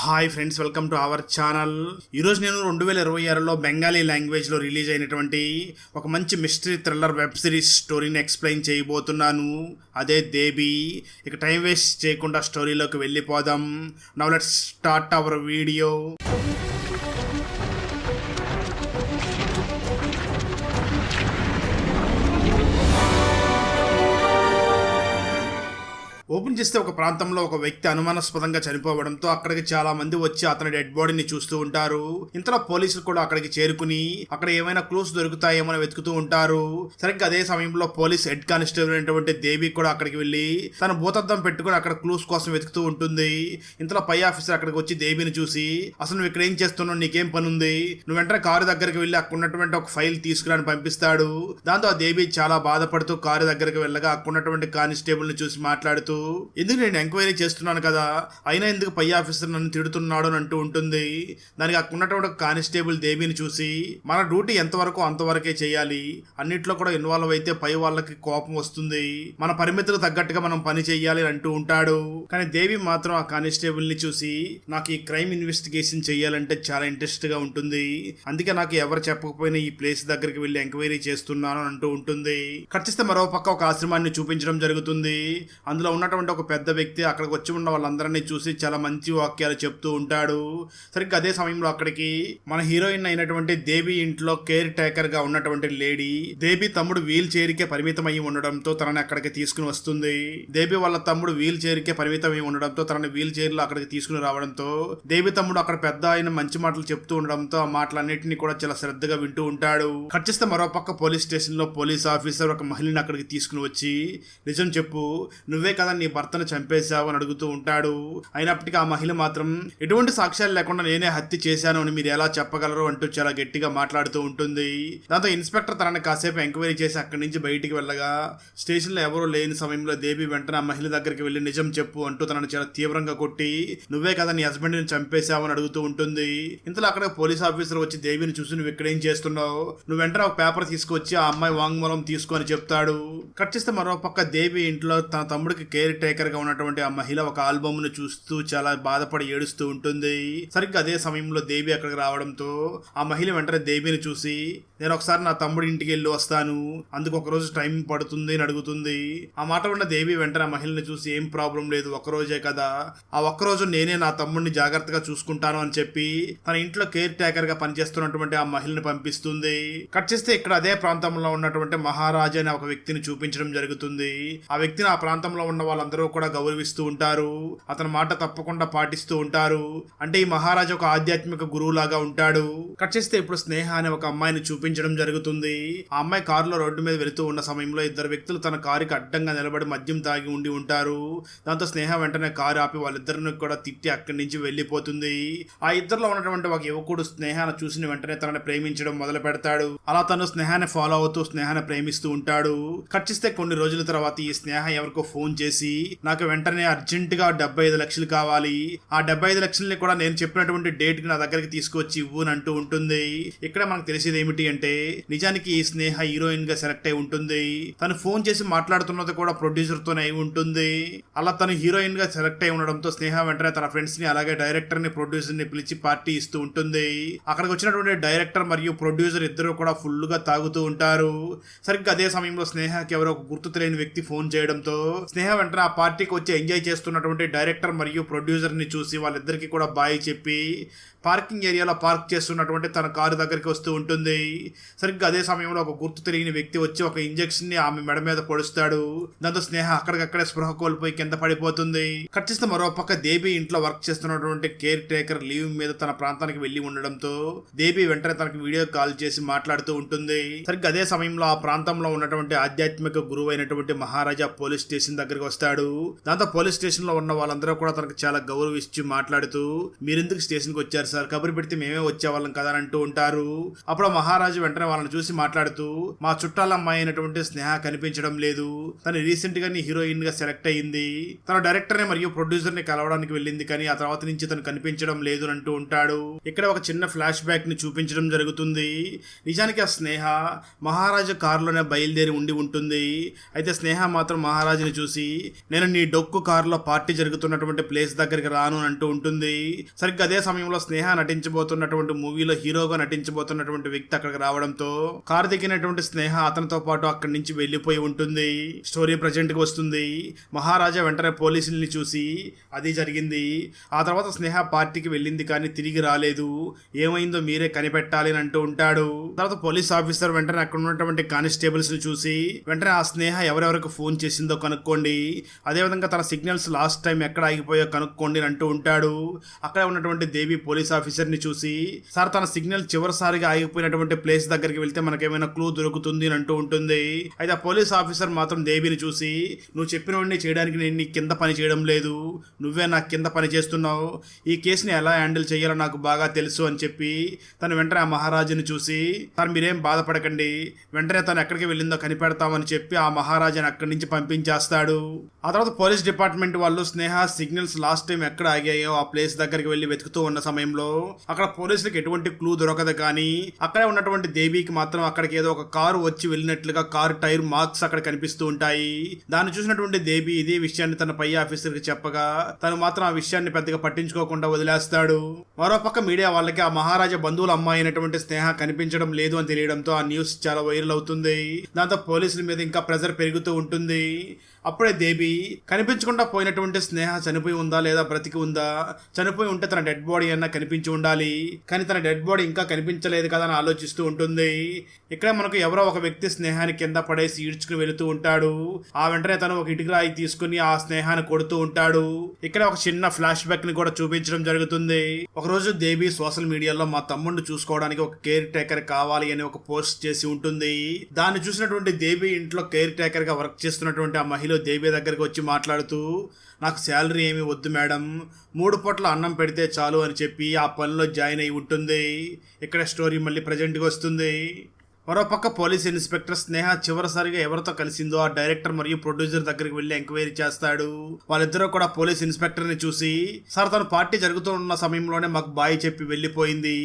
Hi friends, welcome to our channel. ఈరోజు నేను 2026లో బెంగాలీ లాంగ్వేజ్లో రిలీజ్ అయినటువంటి ఒక మంచి మిస్టరీ థ్రిల్లర్ వెబ్ సిరీస్ స్టోరీని ఎక్స్ప్లెయిన్ చేయబోతున్నాను. అదే దేబీ. ఇక టైం వేస్ట్ చేయకుండా స్టోరీలోకి వెళ్ళిపోదాం. Now let's start our video. Open చేస్తే ఒక ప్రాంతంలో ఒక వ్యక్తి అనుమానాస్పదంగా చనిపోవడంతో అక్కడికి చాలా మంది వచ్చి అతని డెడ్ బాడీని చూస్తూ ఉంటారు. ఇంతలో పోలీసులు కూడా అక్కడికి చేరుకుని అక్కడ ఏమైనా క్లూస్ దొరుకుతాయేమో వెతుకుతూ ఉంటారు. సరిగ్గా అదే సమయంలో పోలీస్ హెడ్ కానిస్టేబుల్ అయినటువంటి దేవి కూడా అక్కడికి వెళ్ళి తన భూతద్దం పెట్టుకుని అక్కడ క్లూస్ కోసం వెతుకుతూ ఉంటుంది. ఇంతలో పై ఆఫీసర్ అక్కడికి వచ్చి దేవిని చూసి, అసలు నువ్వు ఇక్కడ ఏం చేస్తున్నావు, నీకేం పని ఉంది, నువ్వు వెంటనే కారు దగ్గరికి వెళ్ళి అక్కడ ఉన్నటువంటి ఒక ఫైల్ తీసుకురాని పంపిస్తాడు. దాంతో ఆ దేవి చాలా బాధపడుతూ కారు దగ్గరికి వెళ్ళగా అక్కడ ఉన్నటువంటి కానిస్టేబుల్ ని చూసి మాట్లాడుతూ, ఎందుకు నేను ఎంక్వైరీ చేస్తున్నాను కదా, అయినా ఎందుకు పై ఆఫీసర్ నన్ను తిడుతున్నాడు అని అంటూ ఉంటుంది. దానికి అక్కడ ఉన్నటువంటి కానిస్టేబుల్ దేవిని చూసి, మన డ్యూటీ ఎంతవరకు అంతవరకే చేయాలి, అన్నిట్లో కూడా ఇన్వాల్వ్ అయితే పై వాళ్ళకి కోపం వస్తుంది, మన పరిమితులకు తగ్గట్టుగా మనం పని చేయాలి అని అంటూ ఉంటాడు. కానీ దేవి మాత్రం ఆ కానిస్టేబుల్ ని చూసి, నాకు ఈ క్రైమ్ ఇన్వెస్టిగేషన్ చేయాలంటే చాలా ఇంట్రెస్ట్ గా ఉంటుంది, అందుకే నాకు ఎవరు చెప్పకపోయినా ఈ ప్లేస్ దగ్గరికి వెళ్ళి ఎంక్వైరీ చేస్తున్నాను అని అంటూ ఉంటుంది. ఖర్చిస్తే మరో పక్క ఒక ఆశ్రమాన్ని చూపించడం జరుగుతుంది. అందులో ఉన్నటువంటి ఒక పెద్ద వ్యక్తి అక్కడికి వచ్చి ఉన్న వాళ్ళందరినీ చూసి చాలా మంచి వాక్యాలు చెప్తూ ఉంటాడు. సరిగ్గా అదే సమయంలో అక్కడికి మన హీరోయిన్ అయినటువంటి దేవి ఇంట్లో కేర్ టేకర్ గా ఉన్నటువంటి లేడీ దేవి తమ్ముడు వీల్ చైర్ కే పరిమితం అయి ఉండడంతో తనని అక్కడికి తీసుకుని వస్తుంది. దేవి వాళ్ళ తమ్ముడు వీల్ చైర్ కే పరిమితం అయి ఉండడంతో తనని వీల్ చైర్ లో అక్కడికి తీసుకుని రావడంతో దేవి తమ్ముడు అక్కడ పెద్ద ఆయన మంచి మాటలు చెప్తూ ఉండడంతో ఆ మాటలన్నింటినీ కూడా చాలా శ్రద్ధగా వింటూ ఉంటాడు. ఖర్చిస్తే మరో పక్క పోలీస్ స్టేషన్ లో పోలీస్ ఆఫీసర్ ఒక మహిళని అక్కడికి తీసుకుని వచ్చి, నిజం చెప్పు, నువ్వే కదా నీ భర్తను చంపేశావు అని అడుగుతూ ఉంటాడు. అయినప్పటికీ ఆ మహిళ మాత్రం ఎటువంటి సాక్ష్యాలు లేకుండా నేనే హత్య చేశాను అని మీరు ఎలా చెప్పగలరు అంటూ చాలా గట్టిగా మాట్లాడుతూ ఉంటుంది. దాంతో ఇన్స్పెక్టర్ తనని కాసేపు ఎంక్వైరీ చేసి అక్కడి నుంచి బయటికి వెళ్ళగా స్టేషన్ లో ఎవరూ లేని సమయంలో దేవి వెంటనే ఆ మహిళ దగ్గరికి వెళ్లి నిజం చెప్పు అంటూ తనని చాలా తీవ్రంగా కొట్టి, నువ్వే కదా నీ హస్బెండ్ ని చంపేశావు అని అడుగుతూ ఉంటుంది. ఇంతలో అక్కడ పోలీస్ ఆఫీసర్ వచ్చి దేవిని చూసి, నువ్వు ఇక్కడ ఏం చేస్తున్నావు, నువ్వు వెంటనే ఒక పేపర్ తీసుకొచ్చి ఆ అమ్మాయి వాంగ్మూలం తీసుకో అని చెప్తాడు. కట్ చేస్తే మరో పక్క దేవి ఇంట్లో తన తమ్ముడికి కేర్ టేకర్ గా ఉన్నటువంటి ఆ మహిళ ఒక ఆల్బమ్ ను చూస్తూ చాలా బాధపడి ఏడుస్తూ ఉంటుంది. సరిగ్గా అదే సమయంలో దేవి అక్కడికి రావడంతో ఆ మహిళ వెంటనే దేవిని చూసి, నేను ఒకసారి నా తమ్ముడి ఇంటికి వెళ్ళి వస్తాను, అందుకు ఒక రోజు టైం పడుతుంది అని అడుగుతుంది. ఆ మాట ఉన్న దేవి వెంటనే ఆ మహిళని చూసి, ఏం ప్రాబ్లం లేదు, ఒక్కరోజే కదా, ఆ ఒక్కరోజు నేనే నా తమ్ముడిని జాగ్రత్తగా చూసుకుంటాను అని చెప్పి తన ఇంట్లో కేర్ టేకర్ గా పనిచేస్తున్నటువంటి ఆ మహిళని పంపిస్తుంది. కట్ చేస్తే ఇక్కడ అదే ప్రాంతంలో ఉన్నటువంటి మహారాజా అనే ఒక వ్యక్తిని చూపించడం జరుగుతుంది. ఆ వ్యక్తిని ఆ ప్రాంతంలో ఉన్న వాళ్ళందరూ కూడా గౌరవిస్తూ ఉంటారు, అతని మాట తప్పకుండా పాటిస్తూ ఉంటారు. అంటే ఈ మహారాజా ఒక ఆధ్యాత్మిక గురువు లాగా ఉంటాడు. కట్ చేస్తే ఇప్పుడు స్నేహ అనే ఒక అమ్మాయిని చూపించడం జరుగుతుంది. ఆ అమ్మాయి కారులో రోడ్డు మీద వెళుతూ ఉన్న సమయంలో ఇద్దరు వ్యక్తులు తన కారుకి అడ్డంగా నిలబడి మద్యం తాగి ఉండి ఉంటారు. దాంతో స్నేహ వెంటనే కారు ఆపి వాళ్ళిద్దరిని కూడా తిట్టి అక్కడి నుంచి వెళ్లిపోతుంది. ఆ ఇద్దరిలో ఉన్నటువంటి ఒక యువకుడు స్నేహాన్ని చూసిన వెంటనే తనని ప్రేమించడం మొదలు పెడతాడు. అలా తను స్నేహాన్ని ఫాలో అవుతూ స్నేహాన్ని ప్రేమిస్తూ ఉంటాడు. కట్ చేస్తే కొన్ని రోజుల తర్వాత ఈ స్నేహ ఎవరికో ఫోన్ చేసి, నాకు వెంటనే అర్జెంట్ గా 75 లక్షలు కావాలి, ఆ 75 లక్షల్ని కూడా నేను చెప్పినటువంటి డేట్ కి నా దగ్గరికి తీసుకొచ్చి ఇవ్వు అని అంటూ ఉంటుంది. ఇక్కడ మనకు తెలిసేది ఏమిటి అంటే, నిజానికి ఈ స్నేహ హీరోయిన్ గా సెలెక్ట్ అయి ఉంటుంది. తను ఫోన్ చేసి మాట్లాడుతున్నది కూడా ప్రొడ్యూసర్ తోనే అయి ఉంటుంది. అలా తను హీరోయిన్ గా సెలెక్ట్ అయి ఉండడంతో స్నేహ వెంటనే తన ఫ్రెండ్స్ ని అలాగే డైరెక్టర్ ని ప్రొడ్యూసర్ ని పిలిచి పార్టీ ఇస్తూ ఉంటుంది. అక్కడికి వచ్చినటువంటి డైరెక్టర్ మరియు ప్రొడ్యూసర్ ఇద్దరు కూడా ఫుల్ గా తాగుతూ ఉంటారు. సరిగ్గా అదే సమయంలో స్నేహకి ఎవరో ఒక గుర్తు తెలియని వ్యక్తి ఫోన్ చేయడంతో స్నేహ వెంటనే ఆ పార్టీకి వచ్చి ఎంజాయ్ చేస్తున్నటువంటి డైరెక్టర్ మరియు ప్రొడ్యూసర్ ని చూసి వాళ్ళిద్దరికి కూడా బాయ్ చెప్పి పార్కింగ్ ఏరియాలో పార్క్ చేస్తున్నటువంటి తన కారు దగ్గరికి వస్తూ ఉంటుంది. సరిగ్గా అదే సమయంలో ఒక గుర్తు తెలియని వ్యక్తి వచ్చి ఒక ఇంజెక్షన్ ని ఆమె మెడ మీద పొడుస్తాడు. దాంతో స్నేహ అక్కడికక్కడే స్పృహ కోల్పోయి కింద పడిపోతుంది. కట్ చేస్తే మరో పక్క దేవి ఇంట్లో వర్క్ చేస్తున్నటువంటి కేర్ టేకర్ లీవ్ మీద తన ప్రాంతానికి వెళ్లి ఉండడంతో దేవి వెంటనే తనకు వీడియో కాల్ చేసి మాట్లాడుతూ ఉంటుంది. సరిగ్గా అదే సమయంలో ఆ ప్రాంతంలో ఉన్నటువంటి ఆధ్యాత్మిక గురువు అయినటువంటి మహారాజా పోలీస్ స్టేషన్ దగ్గరికి వస్తాడు. దాంతో పోలీస్ స్టేషన్ లో ఉన్న వాళ్ళందరూ కూడా తనకు చాలా గౌరవించి మాట్లాడుతూ, మీరెందుకు స్టేషన్ కి వచ్చారు సార్, కబురు పెడితే మేమే వచ్చేవాళ్ళం కదా అని అంటూ ఉంటారు. అప్పుడు మహారాజు వెంటనే వాళ్ళని చూసి మాట్లాడుతూ, మా చుట్టాల అమ్మాయి అయినటువంటి స్నేహ కనిపించడం లేదు, తను రీసెంట్ గా హీరోయిన్ గా సెలెక్ట్ అయ్యింది, తన డైరెక్టర్ ని మరియు ప్రొడ్యూసర్ ని కలవడానికి వెళ్ళింది, కానీ ఆ తర్వాత నుంచి తను కనిపించడం లేదు అని అంటూ ఉంటాడు. ఇక్కడ ఒక చిన్న ఫ్లాష్ బ్యాక్ ని చూపించడం జరుగుతుంది. నిజానికి ఆ స్నేహ మహారాజు కారులోనే బయలుదేరి ఉండి ఉంటుంది. అయితే స్నేహ మాత్రం మహారాజుని చూసి, నేను నీ డొక్కు కారులో పార్టీ జరుగుతున్నటువంటి ప్లేస్ దగ్గరికి రాను అని అంటూ ఉంటుంది. సరిగ్గా అదే సమయంలో స్నేహ నటించబోతున్నటువంటి మూవీలో హీరోగా నటించబోతున్నటువంటి వ్యక్తి అక్కడికి రావడంతో కారు దిగినటువంటి స్నేహ అతనితో పాటు అక్కడి నుంచి వెళ్లిపోయి ఉంటుంది. స్టోరీ ప్రజెంట్ కి వస్తుంది. మహారాజా వెంటనే పోలీసుల్ని చూసి అది జరిగింది, ఆ తర్వాత స్నేహ పార్టీకి వెళ్ళింది కానీ తిరిగి రాలేదు, ఏమైందో మీరే కనిపెట్టాలి అని అంటూ ఉంటాడు. తర్వాత పోలీస్ ఆఫీసర్ వెంటనే అక్కడ ఉన్నటువంటి కానిస్టేబుల్స్ ని చూసి వెంటనే ఆ స్నేహ ఎవరెవరికి ఫోన్ చేసిందో కనుక్కోండి, అదేవిధంగా తన సిగ్నల్స్ లాస్ట్ టైం ఎక్కడ ఆగిపోయో కనుక్కోండి అని అంటూ ఉంటాడు. అక్కడ ఉన్నటువంటి దేవి పోలీస్ ఆఫీసర్ ని చూసి సార్ తన సిగ్నల్ చివరిసారిగా ఆగిపోయినటువంటి ప్లేస్ దగ్గరికి వెళ్తే మనకేమైనా క్లూ దొరుకుతుంది అని అంటూ ఉంటుంది. అయితే ఆ పోలీస్ ఆఫీసర్ మాత్రం దేవిని చూసి నువ్వు చెప్పినవన్నీ చేయడానికి నేను నీ కింద పని చేయడం లేదు, నువ్వే నాకు కింద పని చేస్తున్నావు, ఈ కేసుని ఎలా హ్యాండిల్ చేయాలో నాకు బాగా తెలుసు అని చెప్పి తను వెంటనే ఆ మహారాజుని చూసి తను మీరేం బాధపడకండి, వెంటనే తను ఎక్కడికి వెళ్ళిందో కనిపెడతామని చెప్పి ఆ మహారాజాని అక్కడి నుంచి పంపించేస్తాడు. ఆ తర్వాత పోలీస్ డిపార్ట్మెంట్ వాళ్ళు స్నేహ సిగ్నల్స్ లాస్ట్ టైం ఎక్కడ ఆగాయో ఆ ప్లేస్ దగ్గరికి వెళ్ళి వెతుకుతూ ఉన్న సమయంలో అక్కడ పోలీసులకు ఎటువంటి క్లూ దొరకదు, కానీ అక్కడే ఉన్నటువంటి దేవికి మాత్రం అక్కడికి ఏదో ఒక కారు వచ్చి వెళ్ళినట్లుగా కారు టైర్ మార్క్స్ అక్కడ కనిపిస్తూ ఉంటాయి. దాన్ని చూసినటువంటి దేవి ఇదే విషయాన్ని తన పై ఆఫీసర్ కి చెప్పగా తను మాత్రం ఆ విషయాన్ని పెద్దగా పట్టించుకోకుండా వదిలేస్తాడు. మరోపక్క మీడియా వాళ్ళకి ఆ మహారాజా బంధువుల అమ్మాయి అయినటువంటి స్నేహ కనిపించడం లేదు అని తెలియడంతో ఆ న్యూస్ చాలా వైరల్ అవుతుంది. దాంతో పోలీసుల మీద ఇంకా ప్రెజర్ పెరుగుతూ ఉంటుంది. అప్పుడే దేవి కనిపించకుండా పోయినటువంటి స్నేహ చనిపోయి ఉందా లేదా బ్రతికి ఉందా, చనిపోయి ఉంటే తన డెడ్ బాడీ అన్నా కనిపించి ఉండాలి, కానీ తన డెడ్ బాడీ ఇంకా కనిపించలేదు కదా అని ఆలోచిస్తూ ఉంటుంది. ఇక్కడ మనకు ఎవరో ఒక వ్యక్తి స్నేహాన్ని కింద పడేసి ఈడ్చుకుని వెళుతూ ఉంటాడు. ఆ వెంటనే తను ఒక ఇటుకరాయి తీసుకుని ఆ స్నేహాన్ని కొడుతూ ఉంటాడు. ఇక్కడ ఒక చిన్న ఫ్లాష్ బ్యాక్ ని కూడా చూపించడం జరుగుతుంది. ఒక రోజు దేవి సోషల్ మీడియాలో మా తమ్ముడిని చూసుకోవడానికి ఒక కేర్ టేకర్ కావాలి అని ఒక పోస్ట్ చేసి ఉంటుంది. దాన్ని చూసినటువంటి దేవి ఇంట్లో కేర్ టేకర్ గా వర్క్ చేస్తున్నటువంటి ఆ మహిళ దేవి దగ్గరికి వచ్చి మాట్లాడుతూ నాకు శాలరీ ఏమి వద్దు మేడం, 3 పూట్ల అన్నం పెడితే చాలు అని చెప్పి ఆ పనిలో జాయిన్ అయి ఉంటుంది. ఇక్కడ స్టోరీ మళ్ళీ ప్రజెంట్గా వస్తుంది. మరోపక్క పోలీస్ ఇన్స్పెక్టర్ స్నేహ చివరిసారిగా ఎవరితో కలిసిందో ఆ డైరెక్టర్ మరియు ప్రొడ్యూసర్ దగ్గరికి వెళ్లి ఎంక్వైరీ చేస్తాడు. వాళ్ళిద్దరూ కూడా పోలీస్ ఇన్స్పెక్టర్ ని చూసి సార్ తను పార్టీ జరుగుతున్న సమయంలోనే మాకు బాయ్ చెప్పి వెళ్ళిపోయింది,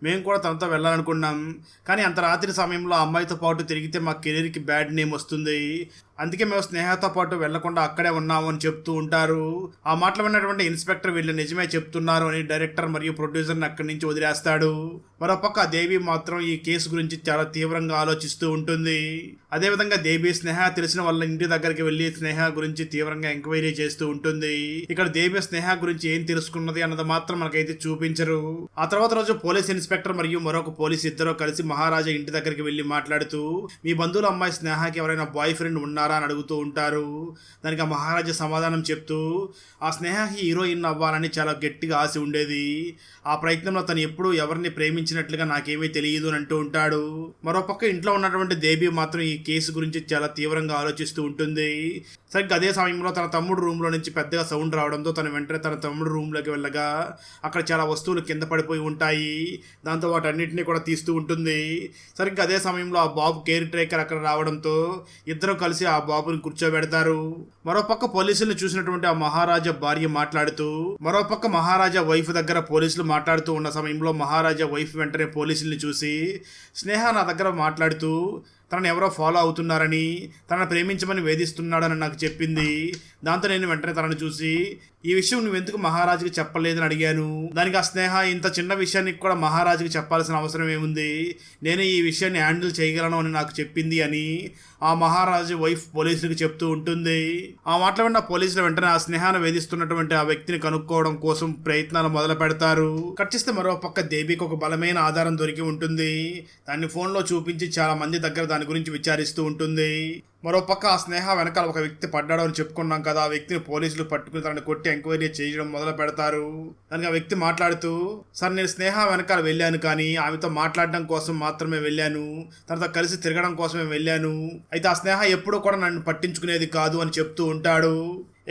మేము కూడా తనతో వెళ్ళాలనుకున్నాం, కానీ అంత రాత్రి సమయంలో ఆ అమ్మాయితో పాటు తిరిగితే మా కెరీర్ కి బ్యాడ్ నేమ్ వస్తుంది, అందుకే మేము స్నేహతో పాటు వెళ్లకుండా అక్కడే ఉన్నాము అని చెప్తూ ఉంటారు. ఆ మాటలు విన్నటువంటి ఇన్స్పెక్టర్ వీళ్ళు నిజమే చెప్తున్నారు అని డైరెక్టర్ మరియు ప్రొడ్యూసర్ని అక్కడి నుంచి వదిలేస్తాడు. మరోపక్క దేవి మాత్రం ఈ కేసు గురించి చాలా తీవ్రంగా ఆలోచిస్తూ ఉంటుంది. అదేవిధంగా దేవి స్నేహ తెలిసిన వాళ్ళ ఇంటి దగ్గరికి వెళ్లి స్నేహ గురించి తీవ్రంగా ఎంక్వైరీ చేస్తూ ఉంటుంది. ఇక్కడ దేవి స్నేహ గురించి ఏం తెలుసుకున్నది అన్నది మాత్రం మనకైతే చూపించరు. ఆ తర్వాత రోజు పోలీస్ ఇన్స్పెక్టర్ మరియు మరొక పోలీస్ ఇద్దరు కలిసి మహారాజా ఇంటి దగ్గరికి వెళ్లి మాట్లాడుతూ మీ బంధువుల అమ్మాయి స్నేహకి ఎవరైనా బాయ్ ఫ్రెండ్ ఉన్నారా అని అడుగుతూ ఉంటారు. దానికి ఆ మహారాజా సమాధానం చెప్తూ ఆ స్నేహకి హీరోయిన్ అవ్వాలని చాలా గట్టిగా ఆశ ఉండేది, ఆ ప్రయత్నంలో తను ఎప్పుడూ ఎవరిని ప్రేమించినట్లుగా నాకేమీ తెలియదు అని అంటూ ఉంటాడు. మరోపక్క ఇంట్లో ఉన్నటువంటి దేవి మాత్రం ఈ కేసు గురించి చాలా తీవ్రంగా ఆలోచిస్తూ ఉంటుంది. సరిగ్గా అదే సమయంలో తన తమ్ముడు రూమ్ లో నుంచి పెద్దగా సౌండ్ రావడంతో తను వెంటనే తన తమ్ముడు రూమ్ లోకి వెళ్ళగా అక్కడ చాలా వస్తువులు కింద పడిపోయి ఉంటాయి. దాంతో వాటన్నిటిని కూడా తీస్తూ ఉంటుంది. సరిగ్గా అదే సమయంలో ఆ బాబు కేర్ టేకర్ అక్కడ రావడంతో ఇద్దరు కలిసి ఆ బాబుని కూర్చోబెడతారు. మరోపక్క పోలీసులను చూసినటువంటి ఆ మహారాజా భార్య మాట్లాడుతూ మరోపక్క మహారాజా వైఫ్ దగ్గర పోలీసులు మాట్లాడుతూ ఉన్న సమయంలో మహారాజా వైఫ్ వెంటనే పోలీసుల్ని చూసి స్నేహ నా దగ్గర మాట్లాడుతూ తనను ఎవరో ఫాలో అవుతున్నారని, తనను ప్రేమించమని వేధిస్తున్నాడని నాకు చెప్పింది. దాంతో నేను వెంటనే తనను చూసి ఈ విషయం నువ్వెందుకు మహారాజుకి చెప్పలేదని అడిగాను. దానికి ఆ స్నేహ ఇంత చిన్న విషయానికి కూడా మహారాజుకి చెప్పాల్సిన అవసరం ఏముంది, నేనే ఈ విషయాన్ని హ్యాండిల్ చేయగలను అని నాకు చెప్పింది అని ఆ మహారాజు వైఫ్ పోలీసులకు చెప్తూ ఉంటుంది. ఆ మాటలు విన్న పోలీసులు వెంటనే ఆ స్నేహాన్ని వేధిస్తున్నటువంటి ఆ వ్యక్తిని కనుక్కోవడం కోసం ప్రయత్నాలు మొదలు పెడతారు. కట్ చేస్తే మరో పక్క దేవికి ఒక బలమైన ఆధారం దొరికి ఉంటుంది. దాన్ని ఫోన్లో చూపించి చాలా మంది దగ్గర దాని గురించి విచారిస్తూ ఉంటుంది. మరోపక్క ఆ స్నేహ వెనకాల ఒక వ్యక్తి పడ్డాడు అని చెప్పుకున్నాం కదా, ఆ వ్యక్తిని పోలీసులు పట్టుకుని తనని కొట్టి ఎంక్వైరీ చేయడం మొదలు పెడతారు. దానికి ఆ వ్యక్తి మాట్లాడుతూ సార్ నేను స్నేహ వెనకాల వెళ్ళాను, కానీ ఆమెతో మాట్లాడడం కోసం మాత్రమే వెళ్ళాను, తనతో కలిసి తిరగడం కోసమే వెళ్ళాను, అయితే ఆ స్నేహ ఎప్పుడూ కూడా నన్ను పట్టించుకునేది కాదు అని చెప్తూ ఉంటాడు.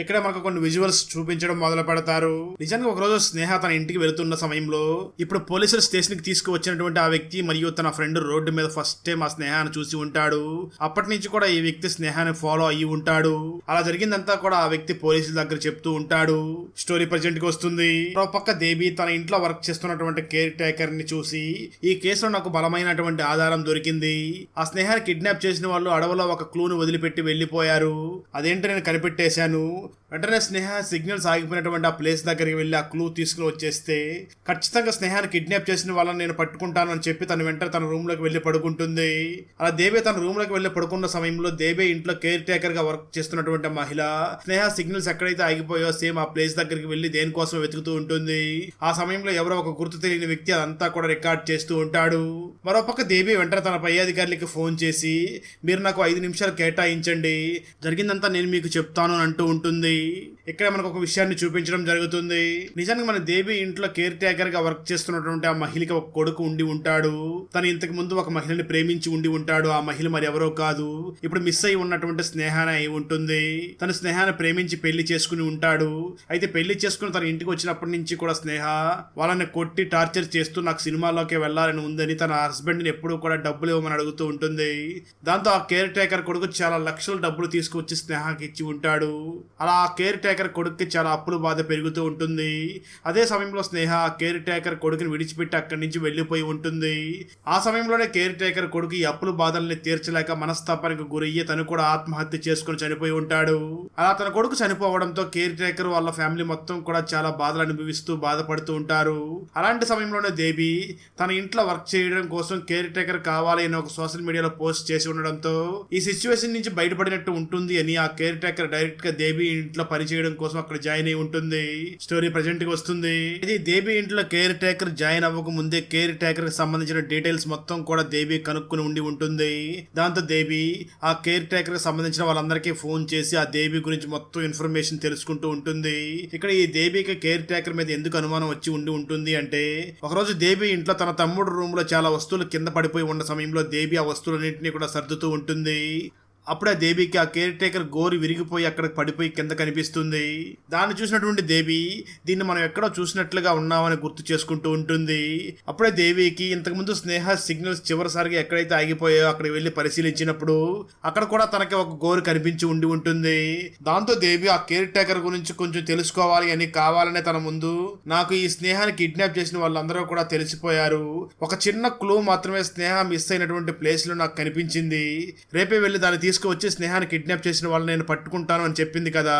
ఇక్కడ మనకు కొన్ని విజువల్స్ చూపించడం మొదలు పెడతారు. నిజంగా ఒకరోజు స్నేహ తన ఇంటికి వెళుతున్న సమయంలో ఇప్పుడు పోలీసులు స్టేషన్ కి తీసుకువచ్చినటువంటి ఆ వ్యక్తి మరియు తన ఫ్రెండ్ రోడ్డు మీద ఫస్ట్ టైం ఆ స్నేహాన్ని చూసి ఉంటాడు. అప్పటి నుంచి కూడా ఈ వ్యక్తి స్నేహాన్ని ఫాలో అయ్యి ఉంటాడు. అలా జరిగిందంతా కూడా ఆ వ్యక్తి పోలీసుల దగ్గర చెప్తూ ఉంటాడు. స్టోరీ ప్రజెంట్ కి వస్తుంది. ఒక పక్క దేవి తన ఇంట్లో వర్క్ చేస్తున్నటువంటి కేర్ టేకర్ ని చూసి ఈ కేసులో నాకు బలమైనటువంటి ఆధారం దొరికింది. ఆ స్నేహాన్ని కిడ్నాప్ చేసిన వాళ్ళు అడవిలో ఒక క్లూను వదిలిపెట్టి వెళ్లిపోయారు. అదేంటో నేను కనిపెట్టేశాను. వెంటనే స్నేహ సిగ్నల్స్ ఆగిపోయినటువంటి ఆ ప్లేస్ దగ్గరికి వెళ్ళి ఆ క్లూ తీసుకుని వచ్చేస్తే ఖచ్చితంగా స్నేహాన్ని కిడ్నాప్ చేసిన వాళ్ళని నేను పట్టుకుంటాను అని చెప్పి తన వెంటనే తన రూమ్ లోకి వెళ్లి పడుకుంటుంది. అలా దేవే తన రూమ్ లోకి వెళ్లి పడుకున్న సమయంలో దేవే ఇంట్లో కేర్ టేకర్ గా వర్క్ చేస్తున్నటువంటి మహిళ స్నేహ సిగ్నల్స్ ఎక్కడైతే ఆగిపోయో సేమ్ ఆ ప్లేస్ దగ్గరికి వెళ్లి దేనికోసం వెతుకుతూ ఉంటుంది. ఆ సమయంలో ఎవరో ఒక గుర్తు తెలియని వ్యక్తి అదంతా కూడా రికార్డ్ చేస్తూ ఉంటాడు. మరోపక్క దేవి వెంటనే తన పై అధికారులకి ఫోన్ చేసి మీరు నాకు 5 నిమిషాలు కేటాయించండి, జరిగిందంతా నేను మీకు చెప్తాను అని అంటూ ఉంటుంది. ఇక్కడ మనకు ఒక విషయాన్ని చూపించడం జరుగుతుంది. నిజానికి మన దేవి ఇంట్లో కేర్ టేకర్ గా వర్క్ చేస్తున్నటువంటి ఆ మహిళకి ఒక కొడుకు ఉండి ఉంటాడు. తను ఇంతకు ముందు ఒక మహిళని ప్రేమించి ఉండి ఉంటాడు. ఆ మహిళ మరి ఎవరో కాదు, ఇప్పుడు మిస్ అయి ఉన్నటువంటి స్నేహాన్ని అయి ఉంటుంది. తన స్నేహాన్ని ప్రేమించి పెళ్లి చేసుకుని ఉంటాడు. అయితే పెళ్లి చేసుకుని తన ఇంటికి వచ్చినప్పటి నుంచి కూడా స్నేహ వాళ్ళని కొట్టి టార్చర్ చేస్తూ నాకు సినిమాలోకి వెళ్లాలని ఉందని తన హస్బెండ్ ని ఎప్పుడూ కూడా డబ్బులు ఇవ్వమని అడుగుతూ ఉంటుంది. దాంతో ఆ కేర్ టేకర్ కొడుకు చాలా లక్షల డబ్బులు తీసుకువచ్చి స్నేహకి ఇచ్చి ఉంటాడు. అలా ఆ కేర్ టేకర్ కొడుకుకి చాలా అప్పుల బాధ పెరుగుతూ ఉంటుంది. అదే సమయంలో స్నేహ ఆ కేర్ టేకర్ కొడుకుని విడిచిపెట్టి అక్కడి నుంచి వెళ్లిపోయి ఉంటుంది. ఆ సమయంలోనే కేర్ టేకర్ కొడుకు ఈ అప్పుల బాధల్ని తీర్చలేక మనస్తాపానికి గురయ్యి తను కూడా ఆత్మహత్య చేసుకుని చనిపోయి ఉంటాడు. అలా తన కొడుకు చనిపోవడంతో కేర్ టేకర్ వాళ్ళ ఫ్యామిలీ మొత్తం కూడా చాలా బాధలు అనుభవిస్తూ బాధపడుతూ ఉంటారు. అలాంటి సమయంలోనే దేవి తన ఇంట్లో వర్క్ చేయడం కోసం కేర్ టేకర్ కావాలి అని ఒక సోషల్ మీడియాలో పోస్ట్ చేసి ఉండడంతో ఈ సిచ్యువేషన్ నుంచి బయటపడినట్టు ఉంటుంది అని ఆ కేర్ టేకర్ డైరెక్ట్ గా దేవి ఇంట్లో పనిచేయడం కోసం అక్కడ జాయిన్ అయి ఉంటుంది. స్టోరీ ప్రజెంట్ కి వస్తుంది. ఇది దేవి ఇంట్లో కేర్ టేకర్ జాయిన్ అవ్వక ముందే కేర్ టేకర్ కి సంబంధించిన డీటెయిల్స్ మొత్తం కూడా దేవి కనుక్కుని ఉండి ఉంటుంది. దాంతో దేవి ఆ కేర్ టేకర్ కి సంబంధించిన వాళ్ళందరికీ ఫోన్ చేసి ఆ దేవి గురించి మొత్తం ఇన్ఫర్మేషన్ తెలుసుకుంటూ ఉంటుంది. ఇక్కడ ఈ దేవికి కేర్ టేకర్ మీద ఎందుకు అనుమానం వచ్చి ఉండి ఉంటుంది అంటే ఒకరోజు దేవి ఇంట్లో తన తమ్ముడు రూమ్ లో చాలా వస్తువులు కింద పడిపోయి ఉన్న సమయంలో దేవి ఆ వస్తువులన్నింటినీ కూడా సర్దుతూ ఉంటుంది. అప్పుడే దేవికి ఆ కేర్ టేకర్ గోరి విరిగిపోయి అక్కడికి పడిపోయి కింద కనిపిస్తుంది. దాన్ని చూసినటువంటి దేవి దీన్ని మనం ఎక్కడో చూసినట్లుగా ఉన్నామని గుర్తు చేసుకుంటూ ఉంటుంది. అప్పుడే దేవికి ఇంతకుముందు స్నేహ సిగ్నల్స్ చివరిసారిగా ఎక్కడైతే ఆగిపోయాయో అక్కడికి వెళ్లి పరిశీలించినప్పుడు అక్కడ కూడా తనకి ఒక గోరు కనిపించి ఉండి ఉంటుంది. దాంతో దేవి ఆ కేర్ టేకర్ గురించి కొంచెం తెలుసుకోవాలి అని కావాలనే తన ముందు నాకు ఈ స్నేహాన్ని కిడ్నాప్ చేసిన వాళ్ళందరూ కూడా తెలిసిపోయారు, ఒక చిన్న క్లూ మాత్రమే స్నేహ మిస్ అయినటువంటి ప్లేస్ లో నాకు కనిపించింది, రేపే వెళ్లి దాన్ని వచ్చి స్నేహాన్ని కిడ్నాప్ చేసిన వాళ్ళని నేను పట్టుకుంటాను అని చెప్పింది కదా.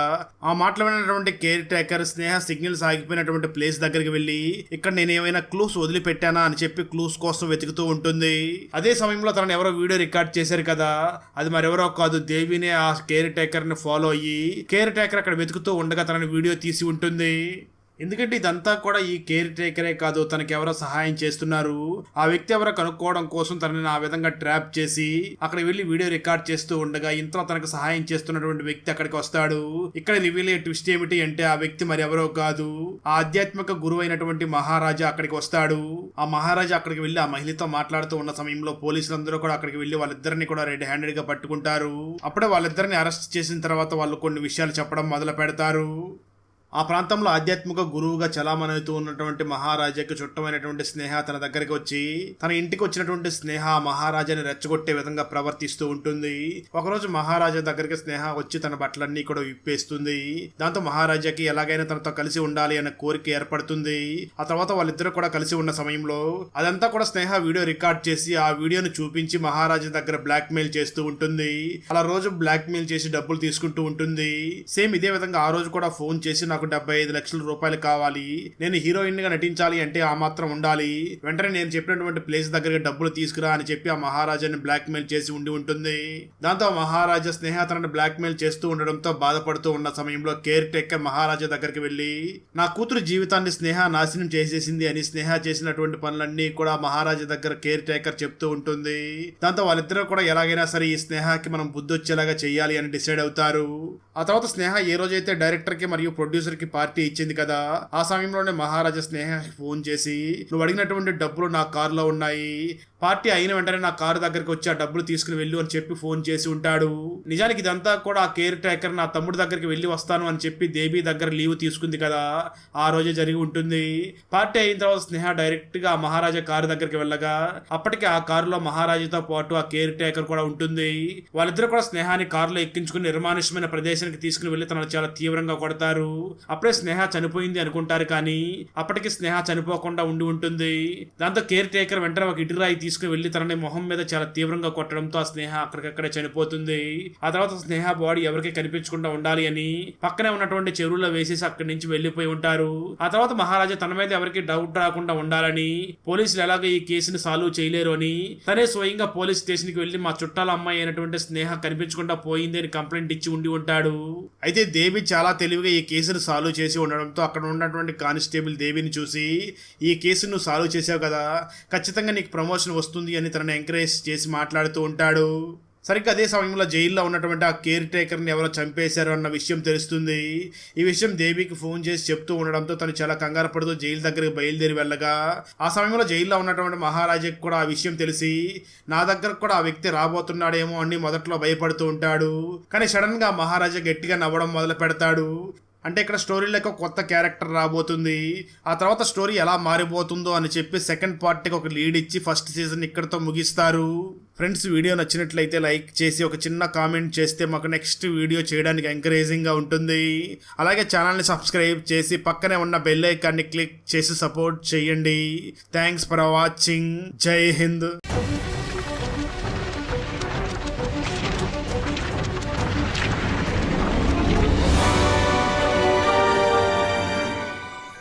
ఆ మాటలు విన్నటువంటి కేర్ టేకర్ స్నేహ సిగ్నల్స్ ఆగిపోయినటువంటి ప్లేస్ దగ్గరికి వెళ్లి ఇక్కడ నేను ఏమైనా క్లూస్ వదిలిపెట్టానా అని చెప్పి క్లూస్ కోసం వెతుకుతూ ఉంటుంది. అదే సమయంలో తనని ఎవరో వీడియో రికార్డ్ చేశారు కదా, అది మరెవరో కాదు దేవినే ఆ కేర్ టేకర్ ని ఫాలో అయ్యి కేర్ టేకర్ అక్కడ వెతుకుతూ ఉండగా తనని వీడియో తీసి ఉంటుంది. ఎందుకంటే ఇదంతా కూడా ఈ కేర్ టేకరే కాదు, తనకి ఎవరో సహాయం చేస్తున్నారు. ఆ వ్యక్తి ఎవరో కనుక్కోవడం కోసం తనని ఆ విధంగా ట్రాప్ చేసి అక్కడ వెళ్లి వీడియో రికార్డ్ చేస్తూ ఉండగా ఇంతలో తనకు సహాయం చేస్తున్నటువంటి వ్యక్తి అక్కడికి వస్తాడు. ఇక్కడ రివీల్ అయ్యే ట్విస్ట్ ఏమిటి అంటే ఆ వ్యక్తి మరి ఎవరో కాదు, ఆ ఆధ్యాత్మిక గురువు అయినటువంటి మహారాజా అక్కడికి వస్తాడు. ఆ మహారాజా అక్కడికి వెళ్లి ఆ మహిళతో మాట్లాడుతూ ఉన్న సమయంలో పోలీసులందరూ కూడా అక్కడికి వెళ్లి వాళ్ళిద్దరిని కూడా రెడ్ హ్యాండెడ్ గా పట్టుకుంటారు. అప్పుడే వాళ్ళిద్దరిని అరెస్ట్ చేసిన తర్వాత వాళ్ళు కొన్ని విషయాలు చెప్పడం మొదలు పెడతారు. ఆ ప్రాంతంలో ఆధ్యాత్మిక గురువుగా చలామణవుతూ ఉన్నటువంటి మహారాజాకి చుట్టమైనటువంటి స్నేహ తన దగ్గరికి వచ్చి తన ఇంటికి వచ్చినటువంటి స్నేహ మహారాజాని రెచ్చగొట్టే విధంగా ప్రవర్తిస్తూ ఉంటుంది. ఒకరోజు మహారాజా దగ్గరికి స్నేహ వచ్చి తన బట్టలన్నీ కూడా విప్పేస్తుంది. దాంతో మహారాజాకి ఎలాగైనా తనతో కలిసి ఉండాలి అనే కోరిక ఏర్పడుతుంది. ఆ తర్వాత వాళ్ళిద్దరూ కూడా కలిసి ఉన్న సమయంలో అదంతా కూడా స్నేహ వీడియో రికార్డ్ చేసి ఆ వీడియోను చూపించి మహారాజా దగ్గర బ్లాక్ మెయిల్ చేస్తూ ఉంటుంది. అలా రోజు బ్లాక్ మెయిల్ చేసి డబ్బులు తీసుకుంటూ ఉంటుంది. సేమ్ ఇదే విధంగా ఆ రోజు కూడా ఫోన్ చేసి నాకు 75 లక్షల రూపాయలు కావాలి, నేను హీరోయిన్ గా నటించాలి అంటే ఆ మాత్రం ఉండాలి, వెంటనే నేను చెప్పినటువంటి ప్లేస్ దగ్గరికి డబ్బులు తీసుకురా అని చెప్పి ఆ మహారాజాని బ్లాక్ మెయిల్ చేసి ఉండి ఉంటుంది. దాంతో మహారాజా స్నేహ తనని బ్లాక్ మెయిల్ చేస్తూ ఉండడంతో బాధపడుతూ ఉన్న సమయంలో కేర్ టేకర్ మహారాజా దగ్గరికి వెళ్లి నా కూతురు జీవితాన్ని స్నేహ నాశనం చేసేసింది అని స్నేహ చేసినటువంటి పనులన్నీ కూడా మహారాజా దగ్గర కేర్ టేకర్ చెప్తూ ఉంటుంది. దాంతో వాళ్ళిద్దరూ కూడా ఎలాగైనా సరే ఈ స్నేహకి మనం బుద్ధి వచ్చేలాగా చెయ్యాలి అని డిసైడ్ అవుతారు. ఆ తర్వాత స్నేహ ఏ రోజైతే డైరెక్టర్ కి మరియు ప్రొడ్యూసర్ కి పార్టీ ఇచ్చింది కదా, ఆ సమయంలోనే మహారాజా స్నేహ ఫోన్ చేసి నువ్వు అడిగినటువంటి డబ్బులు నా కారులో ఉన్నాయి, పార్టీ అయిన వెంటనే నా కారు దగ్గరికి వచ్చి ఆ డబ్బులు తీసుకుని వెళ్ళు అని చెప్పి ఫోన్ చేసి ఉంటాడు. నిజానికి ఇదంతా కూడా ఆ కేర్ టేకర్ నా తమ్ముడు దగ్గరికి వెళ్ళి వస్తాను అని చెప్పి దేవి దగ్గర లీవ్ తీసుకుంది కదా, ఆ రోజే జరిగి ఉంటుంది. పార్టీ అయిన తర్వాత స్నేహ డైరెక్ట్ గా మహారాజా కారు దగ్గరికి వెళ్ళగా అప్పటికి ఆ కారులో మహారాజాతో పాటు ఆ కేర్ టేకర్ కూడా ఉంటుంది. వాళ్ళిద్దరు కూడా స్నేహాన్ని కారులో ఎక్కించుకుని నిర్మానుష్యమైన ప్రదేశానికి తీసుకుని వెళ్లి తనను చాలా తీవ్రంగా కొడతారు. అప్పుడే స్నేహ చనిపోయింది అనుకుంటారు, కానీ అప్పటికి స్నేహ చనిపోకుండా ఉండి ఉంటుంది. దాంతో కేర్ టేకర్ వెంటనే ఒక ఇటురాయి తీసుకుని వెళ్లి తనని మొహం మీద చాలా తీవ్రంగా కొట్టడంతో ఆ స్నేహ అక్కడికక్కడే చనిపోతుంది. ఆ తర్వాత స్నేహ బాడీ ఎవరికి కనిపించకుండా ఉండాలి అని పక్కనే ఉన్నటువంటి చెరువులో వేసేసి అక్కడి నుంచి వెళ్లిపోయి ఉంటారు. ఆ తర్వాత మహారాజా తన మీద ఎవరికి డౌట్ రాకుండా ఉండాలని, పోలీసులు ఎలాగో ఈ కేసుని సాల్వ్ చేయలేరు అని తనే స్వయంగా పోలీస్ స్టేషన్ కి వెళ్లి మా చుట్టాల అమ్మాయి అయినటువంటి స్నేహ కనిపించకుండా పోయింది అని కంప్లైంట్ ఇచ్చి ఉండి ఉంటాడు. అయితే దేవి చాలా తెలివిగా ఈ కేసును సాల్వ్ చేసి ఉండడంతో అక్కడ ఉన్నటువంటి కానిస్టేబుల్ దేవిని చూసి ఈ కేసును నువ్వు సాల్వ్ చేసావు కదా, ఖచ్చితంగా నీకు ప్రమోషన్ వస్తుంది అని తనని ఎంకరేజ్ చేసి మాట్లాడుతూ ఉంటాడు. సరిగ్గా అదే సమయంలో జైల్లో ఉన్నటువంటి ఆ కేర్ టేకర్ని ఎవరో చంపేశారు అన్న విషయం తెలుస్తుంది. ఈ విషయం దేవికి ఫోన్ చేసి చెప్తూ ఉండడంతో తను చాలా కంగారు పడుతూ జైలు దగ్గరికి బయలుదేరి వెళ్ళగా ఆ సమయంలో జైల్లో ఉన్నటువంటి మహారాజాకి కూడా ఆ విషయం తెలిసి నా దగ్గర కూడా ఆ వ్యక్తి రాబోతున్నాడేమో అని మొదట్లో భయపడుతూ ఉంటాడు. కానీ సడన్ గా మహారాజా గట్టిగా నవ్వడం మొదలు పెడతాడు. అంటే ఇక్కడ స్టోరీలోకి ఒక కొత్త క్యారెక్టర్ రాబోతుంది, ఆ తర్వాత స్టోరీ ఎలా మారిపోతుందో అని చెప్పి సెకండ్ పార్ట్కి ఒక లీడ్ ఇచ్చి ఫస్ట్ సీజన్ ఇక్కడతో ముగిస్తారు. ఫ్రెండ్స్, వీడియో నచ్చినట్లయితే లైక్ చేసి ఒక చిన్న కామెంట్ చేస్తే మాకు నెక్స్ట్ వీడియో చేయడానికి ఎంకరేజింగ్గా ఉంటుంది. అలాగే ఛానల్ని సబ్స్క్రైబ్ చేసి పక్కనే ఉన్న బెల్ ఐకాన్ని క్లిక్ చేసి సపోర్ట్ చేయండి. Thanks for watching. జై హింద్.